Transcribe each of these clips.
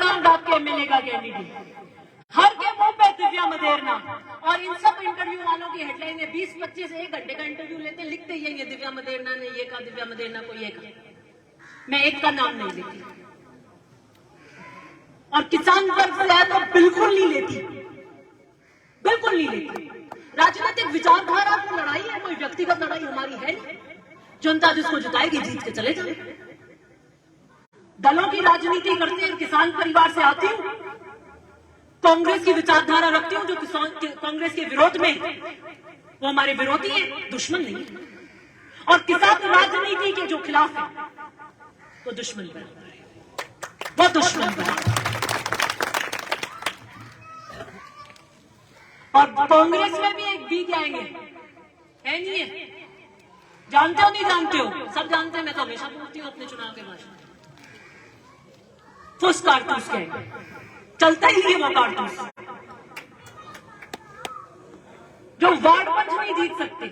नाम डाक के मिलेगा कैंडिडेट, हर के मुंह पे दिव्या मदेरना। और इन सब इंटरव्यू वालों की हेडलाइन है 20-25 1 घंटे का इंटरव्यू लेते लिखते ये दिव्या मदेरना ने ये कहा, दिव्या मदेरना को ये कहा। मैं एक का नाम नहीं लेती और किसान वर्ग से तो बिल्कुल नहीं लेती, बिल्कुल नहीं लेती। राजनीतिक विचारधारा की लड़ाई है, कोई व्यक्तिगत लड़ाई हमारी है नहीं। जनता जिसको जिताएगी जीत के चले जाए। दलों की राजनीति करते हैं, किसान परिवार से आती हूं, कांग्रेस की विचारधारा रखती हूं, जो कांग्रेस के विरोध में वो हमारे विरोधी है, दुश्मन नहीं है। और किसान राजनीति के जो खिलाफ है वो दुश्मन बराबर है, वो दुश्मन बराबर। और कांग्रेस में भी एक बीक आएंगे, है नहीं है? जानते हो नहीं जानते हो? सब जानते हैं, मैं तो हमेशा पूछती हूँ अपने चुनाव के भाषण। फुस कारतूस कहेंगे, चलता ही नहीं वो कारतूस। जो वार्ड पंच नहीं जीत सकते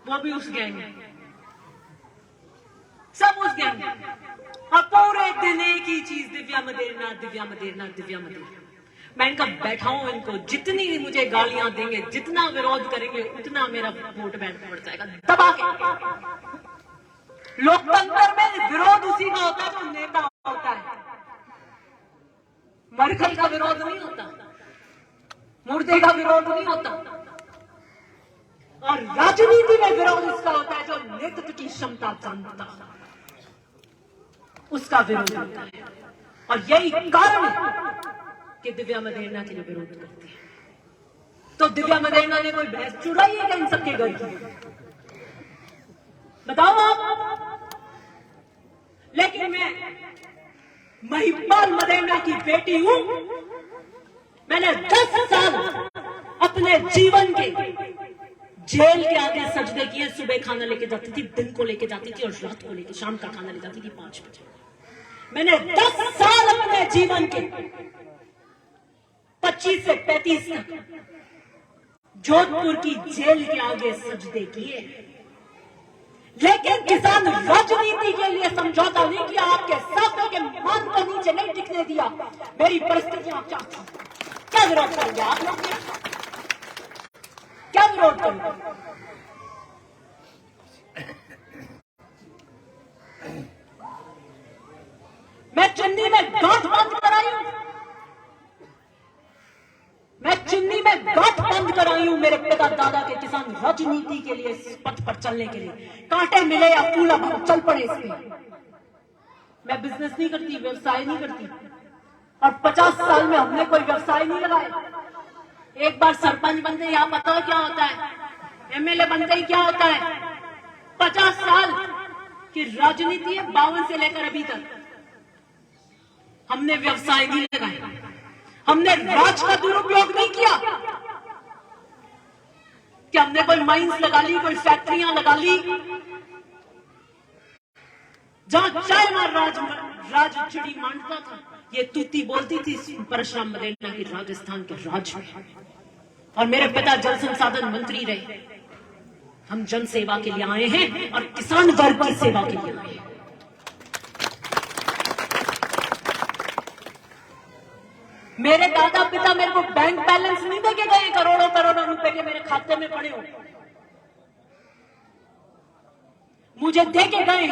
वो भी उस गैंग में, सब उस गैंग में। और पूरे दिन एक ही चीज, दिव्या मदेरना, दिव्या मदेरना, दिव्या मदेरना। मैं इनका बैठा हूं, इनको जितनी मुझे गालियां देंगे, जितना विरोध करेंगे, उतना मेरा वोट बैंक बढ़ जाएगा दबा के। लोकतंत्र में विरोध उसी का होता है जो नेता होता है, मरकल का विरोध नहीं होता, मुर्दे का विरोध नहीं होता। और राजनीति में विरोध इसका होता है जो नेतृत्व की क्षमता जानता, उसका विरोध होता है। और यही कारण है कि दिव्या मदेरना के लिए विरोध करते हैं। तो दिव्या मदेरना ने कोई भैंस चुराई है क्या इन सबके घर की? बताओ आप। लेकिन मैं महिपाल मदेरना की बेटी हूं। मैंने 10 साल अपने जीवन के जेल के आगे सजदे किए। सुबह खाना लेके जाती थी, दिन को लेके जाती थी, और रात को लेके शाम का खाना ले जाती थी 5 बजे। मैंने 10 साल अपने जीवन के 25 से 35 तक जोधपुर की जेल के आगे सजदे किए। लेकिन किसान राजनीति के लिए समझौता नहीं किया, आपके सामने के मान को नीचे नहीं टिकने दिया। मेरी परिस्थितियां क्या थी, क्या विरोध करेंगे आप लोग? क्या विरोध करेंगे? मैं चुन्नी में गांठ बंद कराई हूं, मैं चुन्नी में गांठ बंद कराई हूं मेरे पिता दादा के किसान राजनीति के लिए, इस पथ पर चलने के लिए। कांटे मिले या फूला भर चल पड़े इस पे। मैं बिजनेस नहीं करती, व्यवसाय नहीं करती, और 50 साल में हमने कोई व्यवसाय नहीं लगाया। एक बार सरपंच बनते ही आप पता है क्या होता है, एमएलए बनते ही क्या होता है। 50 साल की राजनीति है, 52 से लेकर अभी तक हमने व्यवसाय नहीं लगाया, हमने राज का दुरुपयोग नहीं किया कि हमने कोई माइंस लगा ली, कोई फैक्ट्रियां लगा ली। जहां चाय मार राज चिड़ी मांडता था, ये तूती बोलती थी परशुराम मदेरना की राजस्थान के राज में। और मेरे पिता जल संसाधन मंत्री रहे। हम जन सेवा के लिए आए हैं और किसान वर्ग की सेवा के लिए आए हैं। मेरे दादा पिता मेरे को बैंक बैलेंस नहीं देके गए, करोड़ों करोड़ों रुपए के मेरे खाते में पड़े हो। मुझे देके गए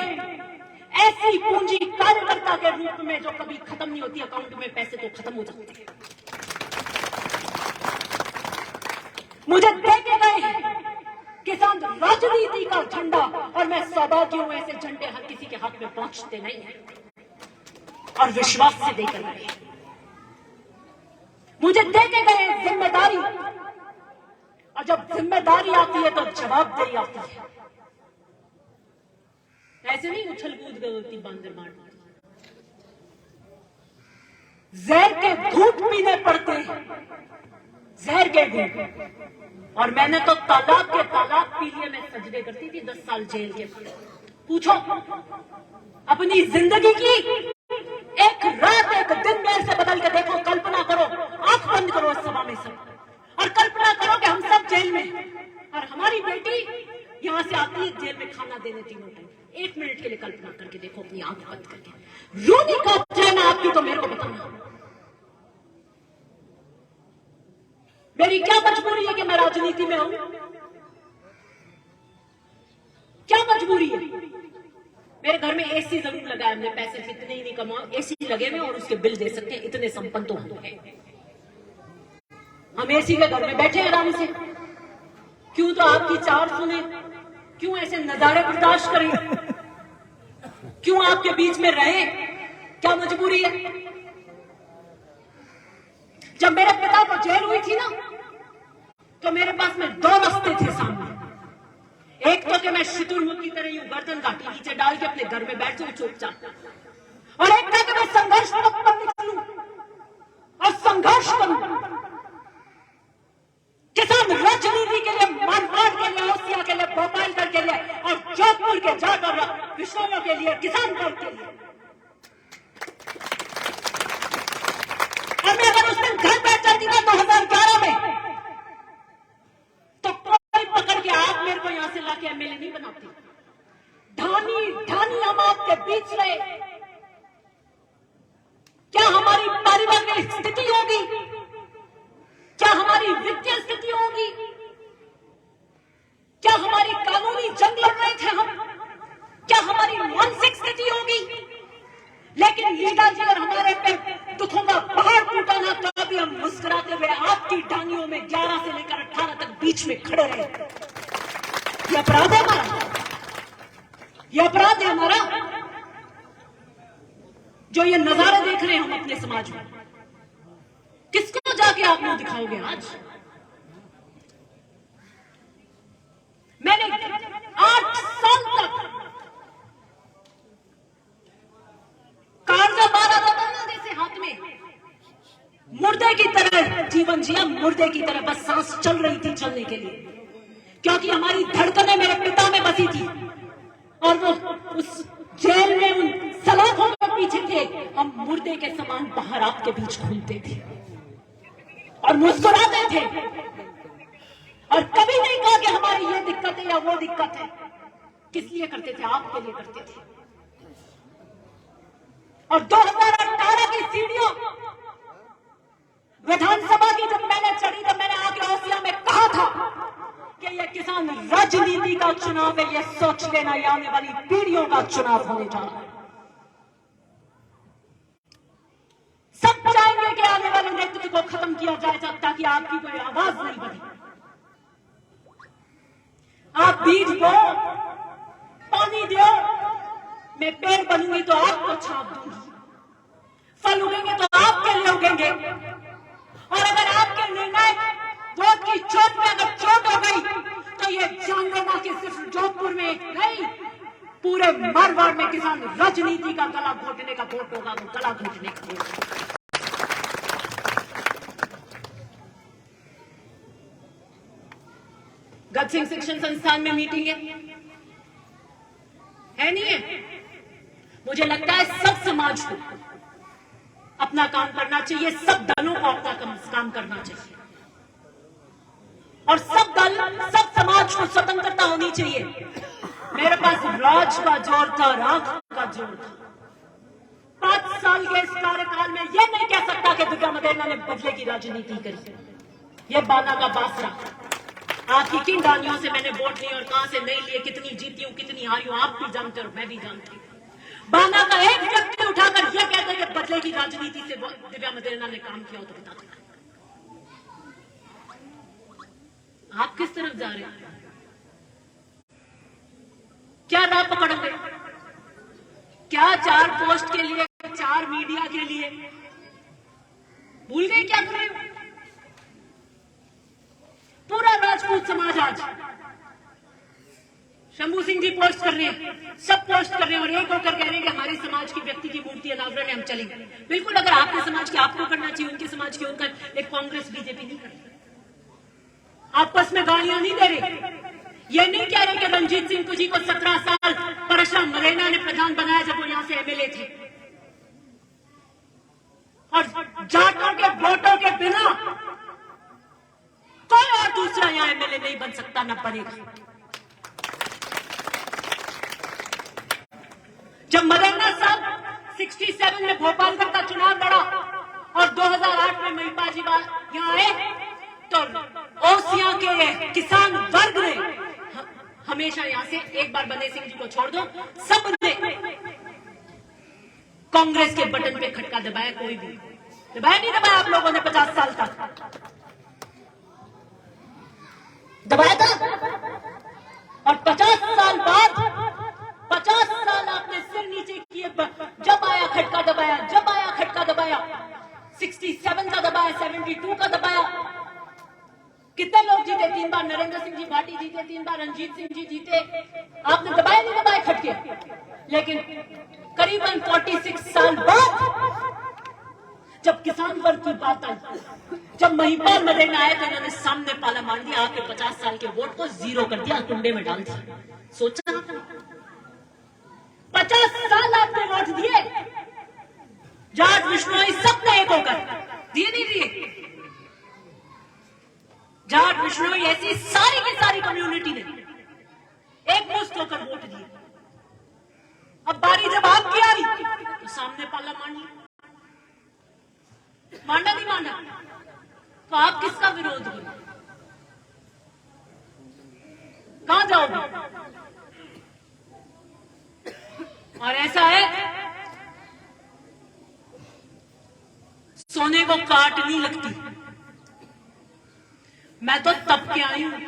ऐसी पूंजी कार्यकर्ता के रूप में जो कभी खत्म नहीं होती। अकाउंट में पैसे तो खत्म हो जाते हैं। मुझे देके गए किसान राजनीति का झंडा, और मैं सौभाग्य हूं ऐसे झंडे हर किसी के हाथ में पहुंचते नहीं है, और विश्वास से देकर गए। मुझे देके गए जिम्मेदारी, और जब जिम्मेदारी आती है तो जवाबदेही आती है। ऐसे नहीं उछल कूद गई बांदर मार, जहर के घूंट पीने पड़ते हैं, जहर के घूंट। और मैंने तो तालाब के तालाब पी लिए। मैं सजदे करती थी 10 साल जेल के। पूछो अपनी जिंदगी की एक रात एक दिन मेरे से बदल के देखो। कल्पना करो, आंख बंद करो इस सभा में सब, और कल्पना करो कि हम सब जेल में, और हमारी बेटी यहां से आती है जेल में खाना देने 3 टाइम। 1 मिनट के लिए कल्पना करके देखो, अपनी आंख बंद करके। रोनी का चैन आपकी तो मेरे को बताना। मेरी क्या मजबूरी है कि मैं राजनीति में हूं? क्या मजबूरी है? मेरे घर में एसी जरूर लगा है, हमने पैसे इतने ही नहीं कमाए, एसी लगे हुए और उसके बिल दे सकते हैं, इतने संपन्न तो हम हैं। हम एसी के घर में बैठे आराम से, क्यों तो आपकी चार सुने, क्यों ऐसे नजारे बर्दाश्त करें, क्यों आपके बीच में रहे? क्या मजबूरी है? जब मेरे पिता को जेल हुई थी ना, तो मेरे पास में दो रास्ते थे सामने। एक तो कि मैं शुतुरमुर्ग की तरह यूं गर्दन घाटी नीचे डाल के अपने घर में बैठ जाऊं चुपचाप, और एक था कि मैं संघर्ष पर निकलूं और संघर्ष करूं, किसान राजनीति के लिए, मारवाड़ के लिए, ओसिया के लिए, भोपालगढ़ के लिए और जोधपुर के जाकर विश्वों के लिए, किसान वर्ग के लिए। और मैं अगर उस दिन घर बैठ जाती था 2011 में, तो कोई पकड़ के आप मेरे को यहां से लाके एमएलए नहीं बनाते। ढानी हम आपके बीच रहे। क्या हमारी पारिवारिक स्थिति होगी? क्या हमारी वित्तीय स्थिति होगी? क्या हमारी कानूनी जंग लड़ रहे थे हम? क्या हमारी मानसिक स्थिति होगी? लेकिन लीला जी और हमारे पे दुखों का पहाड़ टूटा ना, तो अभी हम मुस्कुराते हुए आपकी ढानियों में 11 से लेकर 18 तक बीच में खड़े रहे। ये अपराध है हमारा, ये अपराध है हमारा, जो ये नजारे देख रहे हैं हम अपने समाज में। किसको जाके आप लोग दिखाओगे? आज मैंने 8 साल तक कार्जा मारा था ना, जैसे हाथ में मुर्दे की तरह जीवन जिया, मुर्दे की तरह बस सांस चल रही थी चलने के लिए, क्योंकि हमारी धड़कनें मेरे पिता में बसी थी और वो उस जेल में उन सलाखों के पीछे थे। हम मुर्दे के समान बाहर आपके बीच घूमते थे और मुस्कुराते थे, और कभी नहीं कहा कि हमारी ये दिक्कत है या वो दिक्कत है। किस लिए करते थे? आपके लिए करते थे। और 2018 की सीढ़ियों विधानसभा की जब मैंने चढ़ी, तब मैंने आके ओसिया में कहा था कि ये किसान राजनीति का चुनाव है, ये सोच लेना, ये आने वाली पीढ़ियों का चुनाव होने जा रहा है। सब चाहेंगे कि आने वाले नेतृत्व को खत्म किया जाए, ताकि आपकी कोई आवाज नहीं बने। आप बीज बो, पानी दो, मैं पेड़ बनूंगी तो आपको छाप दूंगी, फल उगेंगे तो आपके लिए उगेंगे। और अगर आपके निर्णय वोट की चोट में अगर चोट हो गई, तो ये जान लेना कि सिर्फ जोधपुर में नहीं, पूरे मारवाड़ में किसान राजनीति का गला घोटने का वोट होगा, वो गला घोटने का वोट। गज सिंह शिक्षण संस्थान में मीटिंग है नहीं है? मुझे लगता है सब समाज को अपना काम करना चाहिए, सब दलों को अपना काम करना चाहिए, और सब दल, सब समाज को स्वतंत्रता होनी चाहिए। मेरे पास राज का जोर था, राग का जोर था। 5 साल के इस कार्यकाल में यह नहीं कह सकता कि दिव्या मदेरणा ने बदले की राजनीति करी। यह बाना का बासरा। आपकी किन डालियों से मैंने वोट लिए और कहां से नहीं लिए, कितनी जीती हूं, कितनी हारी हूं, आप भी जानते हो, मैं भी जानती हूं। बाना का एक व्यक्ति उठाकर यह कहता है कि बदले की राजनीति से दिव्या मदेरणा ने काम किया हो, तो बता दो आप किस तरफ जा रहे हैं? क्या राह पकड़ोगे? क्या 4 पोस्ट के लिए, 4 मीडिया के लिए भूल गए क्या कर रहे हो? पूरा राजपूत समाज आज शंभू सिंह जी पोस्ट कर रहे हैं, सब पोस्ट कर रहे हैं और एक होकर कह रहे हैं कि हमारे समाज की व्यक्ति की मूर्ति अनावरण है, हम चलेंगे। बिल्कुल, अगर आपके समाज की आपको करना चाहिए, उनके समाज की उनका। एक कांग्रेस बीजेपी नहीं कर रही, आपस में गालियां नहीं दे रहे। ये नहीं कह रहे कि रणजीत सिंह जी को 17 साल परशुराम मरैना ने प्रधान बनाया जब वो यहां से एमएलए थे, और जाटों के वोटों के बिना कोई और दूसरा यहां एमएलए नहीं बन सकता, न बनेगा। जब मरैना साहब 67 में भोपालगढ़ का चुनाव लड़ा और 2008 में महिपा जी यहाँ आए, तो ओसिया के किसान वर्ग ने हमेशा यहां से, एक बार बंदे सिंह जी को छोड़ दो, सबने कांग्रेस के बटन पे खटका दबाया। कोई भी दबाया नहीं दबाया आप लोगों ने 50 साल तक दबाया था। और 50 साल बाद 50 साल आपने सिर नीचे किए, जब आया खटका दबाया, जब आया खटका दबाया, 67 का दबाया, 72 का दबाया। कितने लोग जीते? 3 बार नरेंद्र सिंह जी भाटी जीते, 3 बार रंजीत सिंह जी जीते। आपने दबाए नहीं दबाए खटके? लेकिन करीबन 46 साल बाद जब किसान वर्ग की बात आई, जब महिपाल मदेना आए तो इन्होंने सामने पाला मार दिया, आके 50 साल के वोट को जीरो कर दिया, कुंडे में डाल दिया। सोचा 50 साल आपने वोट दिए, जाट विश्नोई सबने एक होकर दिए, नहीं दिए? जाट विश्नोई ऐसी सारी की सारी कम्युनिटी ने एक मुश्त होकर वोट दिए। अब बारी जब आपकी आ रही तो सामने पाला मार लिया। मानना नहीं मानना? तो आप किसका विरोध करें? कहां जाओगे? और ऐसा है, सोने को काट नहीं लगती। मैं तो तब के आई हूं,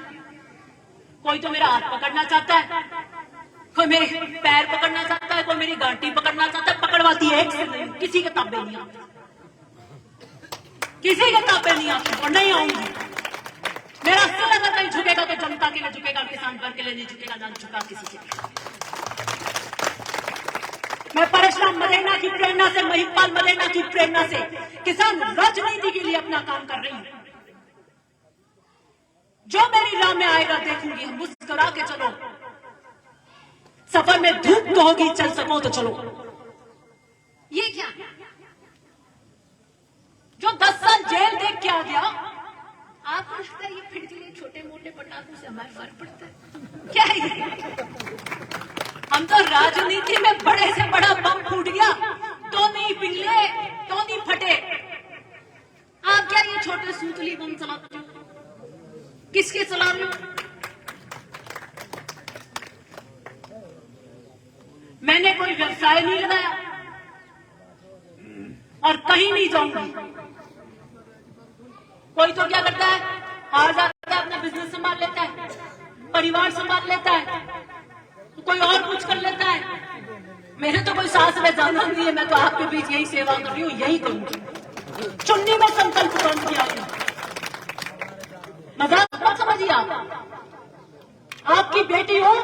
कोई तो मेरा हाथ पकड़ना चाहता है, कोई मेरे पैर पकड़ना चाहता है, कोई मेरी गांठी पकड़ना चाहता है, पकड़वाती है एक से नहीं। किसी के ताबे नहीं आती, किसी के ताबे नहीं आती और नहीं आऊंगी। मेरा सिर अगर कहीं झुकेगा तो जनता के लिए झुकेगा, किसान वर्ग के लिए नहीं झुकेगा, ना झुका किसी के लिए। मैं परशुराम मदेना की प्रेरणा से, महिपाल मदेना की प्रेरणा से किसान राजनीति के लिए अपना काम कर रही हूं। जो मेरी राह में आएगा देखूंगी, हम मुस्कुरा के चलो। सफर में धूप तो होगी, चल सको तो चलो। ये क्या जो 10 साल जेल देख के आ गया, आपको लगता है ये फिर छोटे मोटे पटाखों से हमारे फर्क पड़ता है? क्या है ये? हम तो राजनीति में बड़े से बड़ा बम फूट गया तो नहीं पिघले, तो नहीं फटे। आप क्या ये छोटे सूतली बम चलाते हो? किसके चला रहे हो? मैंने कोई व्यवसाय नहीं लगाया और कहीं नहीं जाऊंगी। कोई तो क्या करता है, आ जाता है, अपना बिजनेस संभाल लेता है, परिवार संभाल लेता है, कोई और कुछ कर लेता है। मेरे तो कोई सास में जाना नहीं है, मैं तो आपके बीच यही सेवा कर रही हूँ, यही करूंगी। चुन्नी में संकल्प कौन किया? मजाक मत समझिए। आपकी बेटी हो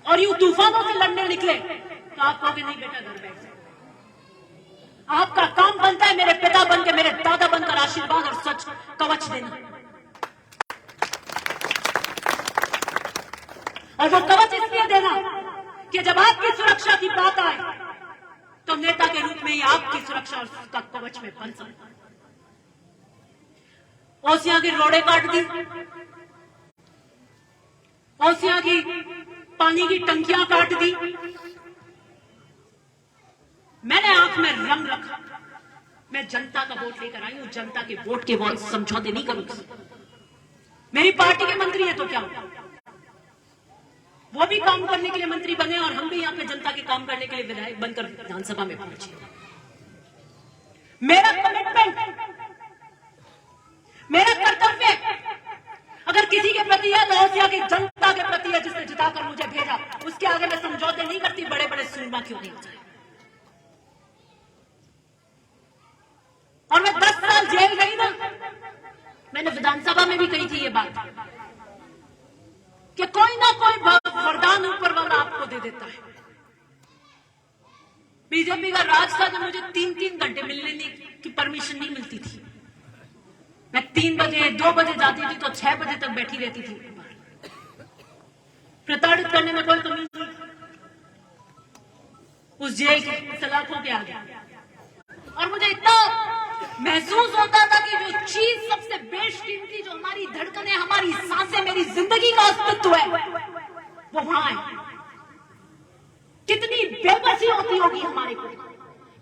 और यूं तूफानों से लड़ने निकले तो आप कहोगे नहीं बेटा घर बैठ जाए। आपका काम बनता है मेरे पिता बन के, मेरे दादा बनकर आशीर्वाद और सच कवच देना। और वो कवच इसलिए देना कि जब आपकी सुरक्षा की बात आए तो नेता के रूप में ही आपकी सुरक्षा और उसका कवच में बन सकता। ओसिया की रोड़े काट दी, ओसिया की पानी की टंकियां काट दी। मैंने आंख में रंग रखा। मैं जनता का वोट लेकर आई हूं, जनता के वोट के वोट समझौते नहीं करूंगी। मेरी पार्टी के मंत्री है तो क्या होगा? वो भी काम करने के लिए मंत्री बने और हम भी यहाँ पे जनता के काम करने के लिए विधायक बनकर विधानसभा में पहुंचे। मेरा कमिटमेंट, मेरा कर्तव्य अगर किसी के प्रति है तो ओसिया की जनता के प्रति है, जिसने जिताकर मुझे भेजा। उसके आगे मैं समझौते नहीं करती, बड़े बड़े सूरमा क्यों नहीं हो जाए। और मैं 10 साल जेल गई ना, मैंने विधानसभा में भी कही थी ये बात कि कोई ना कोई वरदान ऊपर वाला आपको दे देता है। बीजेपी का राज था जब मुझे 3-3 घंटे मिलने की परमिशन नहीं मिलती थी। मैं 3 बजे 2 बजे जाती थी तो 6 बजे तक बैठी रहती थी। प्रताड़ित करने में कोई कमी नहीं उस जेल के सलाखों के आगे। और मुझे इतना महसूस होता था कि जो चीज सबसे बेशकीमती, जो हमारी धड़कनें, हमारी सांसें, मेरी जिंदगी का अस्तित्व है, वो वहां है। कितनी बेबसी होती होगी हमारे को,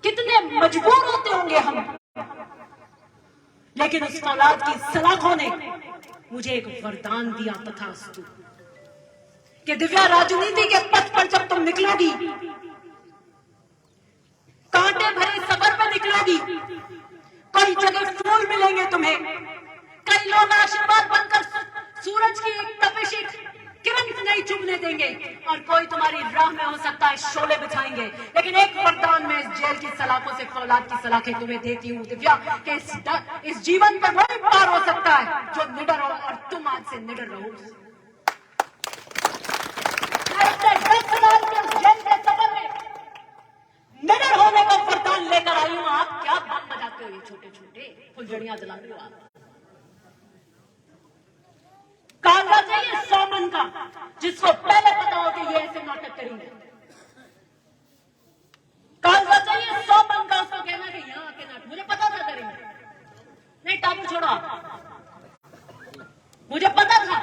कितने मजबूर होते होंगे हम लेकिन उस औलाद की सलाखों ने मुझे एक वरदान दिया तथास्तु कि दिव्या, राजनीति के पथ पर जब तुम निकलोगी, कांटे भरे सफर पर निकलोगी, कई जगह फूल मिलेंगे तुम्हें, कई लोग आशीर्वाद बनकर सूरज की एक तपिश किरण नहीं चुभने देंगे, और कोई तुम्हारी राह में हो सकता है शोले बिछाएंगे, लेकिन एक वरदान में इस जेल की सलाखों से फौलाद की सलाखें तुम्हें देती हूं दिव्या, कि इस जीवन पर वही पार हो सकता है जो निडर हो, और तुम आज से निडर रहो। 10 साल के जेल के सफर में निडर होने का वरदान लेकर आई हूं। आप क्या बम बजाते हो ये छोटे छोटे फुलझड़ियां जलाते हो आप? कागजा चाहिए 100 मन का, जिसको पहले पता हो कि ये ऐसे नाटक करेंगे। कागजा चाहिए 100 मन का, उसको कहना कि यहाँ आके नाटक, मुझे पता था करेंगे। नहीं, टापू छोड़ो आप, मुझे पता था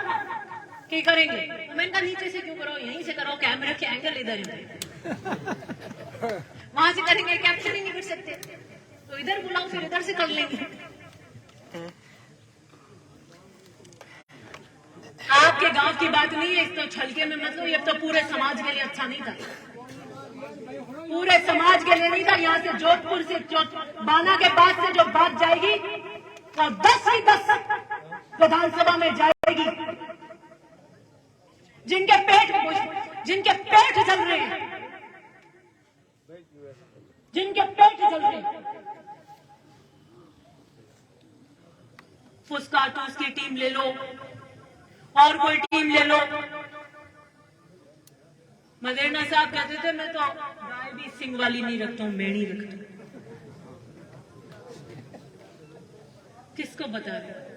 कि करेंगे। तो मैंने कहा नीचे से क्यों करो, यहीं से करो, कैमरे के एंगल इधर है, वहां से करेंगे, कैप्चरिंग नहीं कर सकते तो इधर बुलाओ, फिर इधर से कर लेंगे। आपके गांव की बात नहीं है, इस तो छलके में मतलब ये तो पूरे समाज के लिए अच्छा नहीं था, पूरे समाज के लिए नहीं था। यहाँ से जोधपुर से बाना के बाद से जो बात जाएगी वो 10 ही 10 विधानसभा में जाएगी। जिनके पेट जल रहे हैं, जिनके पेट जल रहे हैं, फुसकाटूस की टीम ले लो और कोई टीम ले लो। मदेरना साहब कहते थे मैं तो गाय भी सिंग वाली नहीं रखता हूं, मेढ़ी रखता हूं। किसको बता रहे?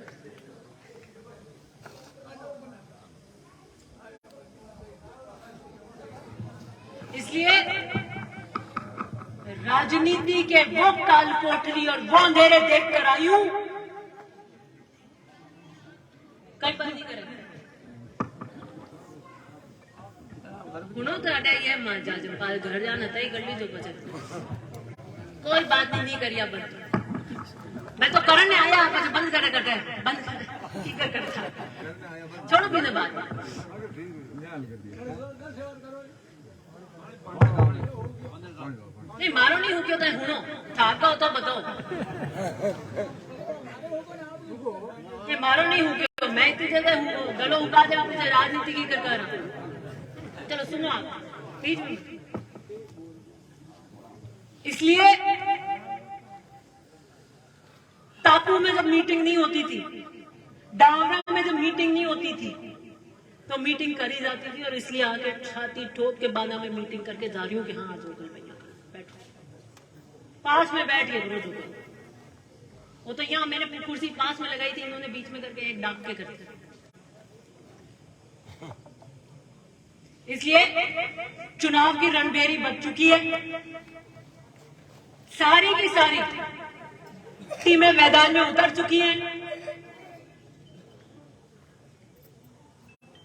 इसलिए राजनीति के वो काल कोठरी और वो अंधेरे देखकर आई हूं, कई बंद नहीं करेंगे। ये मां जा जंपाल घर जाना तय कर लीजिए बचत, कोई बात नहीं करिया बंद। मैं तो करने आया आप बंद करे करते बंद करता छोड़ो बिना बात। नहीं मारो नहीं हो क्यों तो हुनो थाका हो तो बताओ, ये मारो नहीं हो क्यों, मैं इतनी जगह गलो उगा जाए मुझे राजनीति की कर। चलो सुनो आप बीच में। इसलिए टापू में जब मीटिंग नहीं होती थी, डावरा में जब मीटिंग नहीं होती थी, तो मीटिंग करी जाती थी, और इसलिए आके छाती ठोक के बाना में मीटिंग करके जा रही हूँ कि हाँ आज होगा भैया बैठो, पास में बैठ के रोज होगा। वो तो यहाँ मैंने कुर्सी पास में लगाई थी, इन्होंने बीच में करके एक डाक के करते। इसलिए चुनाव की रणभेरी बच चुकी है, सारी की सारी टीमें मैदान में उतर चुकी हैं।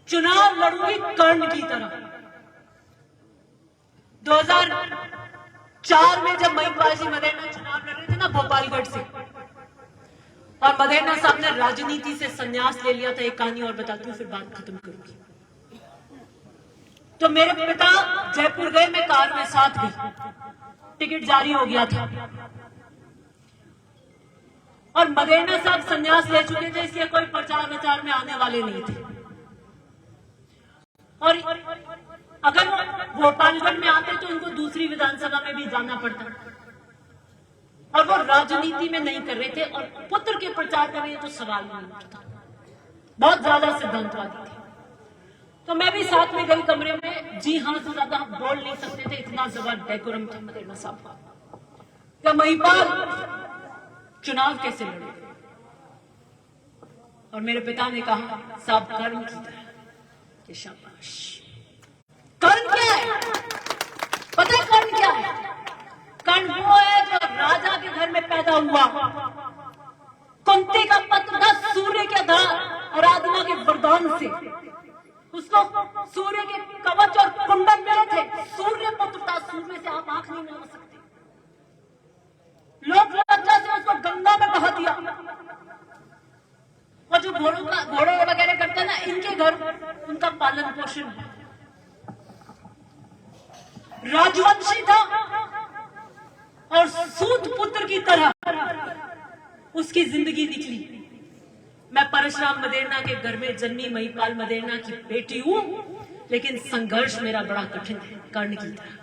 चुनाव लड़ूंगी कर्ण की तरह। 2004 में जब महिबाजी मदेरना चुनाव लड़ रहे थे ना भोपालगढ़ से, और मदेरना साहब ने राजनीति से संन्यास ले लिया था। एक कहानी और बताती हूँ फिर बात खत्म करूंगी। तो मेरे पिता जयपुर गए, मैं कार में साथ गई, टिकट जारी हो गया था, और मदेरना साहब संन्यास ले चुके थे, इसलिए कोई प्रचार विचार में आने वाले नहीं थे। और अगर भोपालगढ़ में आते तो उनको दूसरी विधानसभा में भी जाना पड़ता, और वो राजनीति में नहीं कर रहे थे, और पुत्र के प्रचार कर रहे तो सवाल नहीं उठता। बहुत ज्यादा सिद्धांतवादी थे। तो मैं भी साथ में गई कमरे में, जी हाँ से ज्यादा हम बोल नहीं सकते थे, इतना जबरदस्त डेकोरम था मदेरना साहब का। महिपाल चुनाव कैसे लड़े, और मेरे पिता ने कहा साहब कर्म की तरह कि शाबाश। कर्ण क्या है पता है? कर्ण क्या है? कर्ण वो है जो राजा के घर में पैदा हुआ, कुंती का पत्र था, सूर्य के आराधना के वरदान से उसको सूर्य के कवच और कुंडल मिले थे। सूर्य पुत्र था, सूर्य से आप आंख नहीं मिला सकते। लोग लज्जा से उसको गंगा में बहा दिया, घोड़े वगैरह करते हैं ना, इनके घर उनका पालन पोषण। राजवंशी था और सूत पुत्र की तरह उसकी जिंदगी निकली। मैं परशुराम मदेरणा के घर में जन्मी महिपाल मदेरणा की बेटी हूं, लेकिन संघर्ष मेरा बड़ा कठिन है, कर्ण की तरह।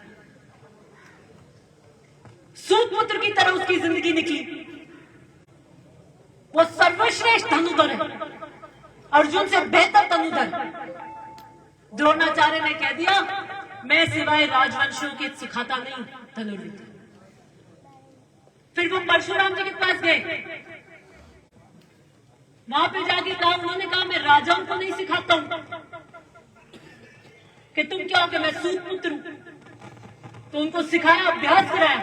सूत पुत्र की तरह उसकी जिंदगी निकली। वो सर्वश्रेष्ठ धनुधर है, अर्जुन से बेहतर धनुधर। द्रोणाचार्य ने कह दिया, मैं सिवाय राजवंशियों के सिखाता नहीं धनुर्विद्या। फिर वो परशुराम जी के पास गए, वहां पे जाके कहा, उन्होंने कहा मैं राजाओं को नहीं सिखाता हूं कि तुम क्या हो, कि मैं सूत पुत्र हूं। तो उनको सिखाया, अभ्यास कराया।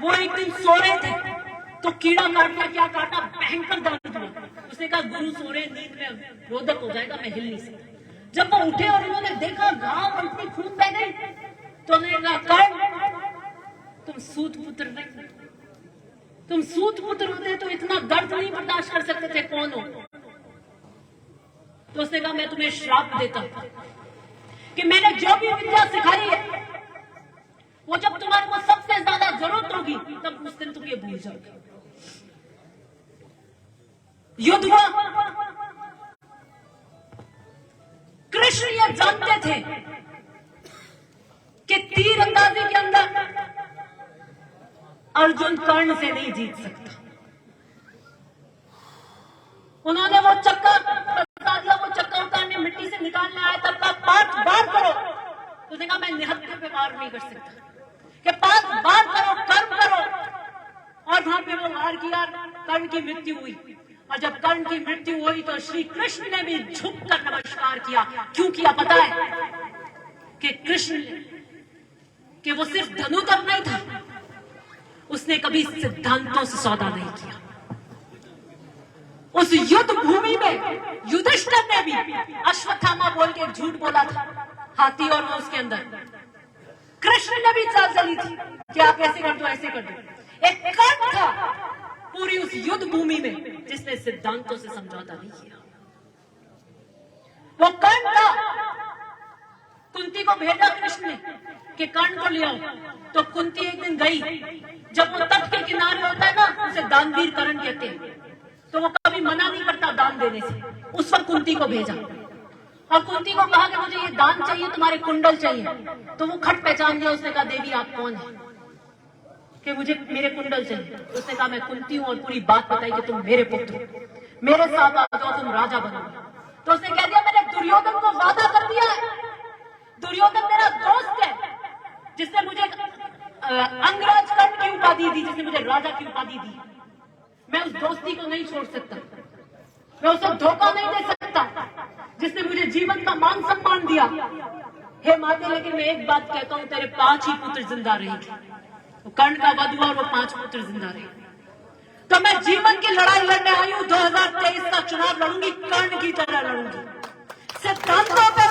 वो एक दिन सो रहे थे तो कीड़ा काट गया, क्या काटा, भयंकर दर्द हुआ। उसने कहा गुरु सो रहे, नींद में रोदक हो जाएगा, मैं हिल नहीं सकता। जब वो उठे और उन्होंने देखा घाव इतनी खून बह गई, तो उन्होंने कहा कर्ण तुम सूत पुत्र नहीं, तुम सूत पुत्र होते तो इतना दर्द नहीं बर्दाश्त कर सकते थे, कौन हो? तो उसने कहा मैं तुम्हें श्राप देता हूं कि मैंने जो भी विद्या सिखाई है, वो जब तुम्हारे को सबसे ज्यादा जरूरत होगी तब उस दिन तुम ये भूल जाओगे। युद्ध हुआ। कृष्ण ये जानते थे कि तीर अंदाजी के अंदर अर्जुन कर्ण से नहीं जीत सकता। उन्होंने वो चक्का बता दिया, वो चक्का उतारने मिट्टी से निकालने आया, तब का 5 बार करो। तो उसने कहा मैं निहत्थे पे वार नहीं कर सकता, कि 5 बार करो, कर्म करो। और वहां पे वो वार किया, कर्ण की मृत्यु हुई। और जब कर्ण की मृत्यु हुई तो श्री कृष्ण ने भी झुककर नमस्कार किया। क्यों किया पता है? कि कृष्ण कि वो सिर्फ धनुधर नहीं था, उसने कभी सिद्धांतों से सौदा नहीं किया। उस युद्ध भूमि में युधिष्ठिर ने भी अश्वत्थामा बोल के झूठ बोला था, हाथी और वो उसके अंदर। कृष्ण ने भी चाल चली थी कि आप ऐसे कर दो, ऐसे कर दो। एक कर्ण था पूरी उस युद्ध भूमि में जिसने सिद्धांतों से समझौता नहीं किया। वो कर्ण था। कुंती को भेजा कृष्ण ने कि कर्ण को ले आओ। तो कुंती एक दिन गई। जब वो तट के किनारे होता है ना, उसे दानवीर कर्ण कहते हैं, तो वो कभी मना नहीं करता दान देने से। उस वक्त कुंती को भेजा और कुंती को कहा कि मुझे ये दान चाहिए, तुम्हारे कुंडल चाहिए। तो वो खट पहचान लिया। उसने कहा देवी आप कौन है कि मुझे मेरे कुंडल चाहिए? उसने कहा मैं कुंती हूं, और पूरी बात बताई कि तुम मेरे पुत्र हो, मेरे साथ आ जाओ, तुम राजा बनोगे। तो उसने कह दिया मैंने दुर्योधन को वादा कर दिया है, दुर्योधन मेरा दोस्त है, जिसने मुझे अंगराज कर्ण की उपाधि दी, जिसने मुझे राजा की उपाधि दी। मैं उस दोस्ती को नहीं छोड़ सकता, मैं उसे धोखा नहीं दे सकता जिसने मुझे जीवन का मान सम्मान दिया। हे माते, लेकिन मैं एक बात कहता हूं, तेरे 5 ही पुत्र जिंदा रहेंगे। कर्ण का वध हुआ और वो 5 पुत्र जिंदा रहे। तो मैं जीवन की लड़ाई लड़ने आई हूं। 2023 का चुनाव लड़ूंगी, कर्ण की तरह लड़ूंगी, सिद्धांतों पे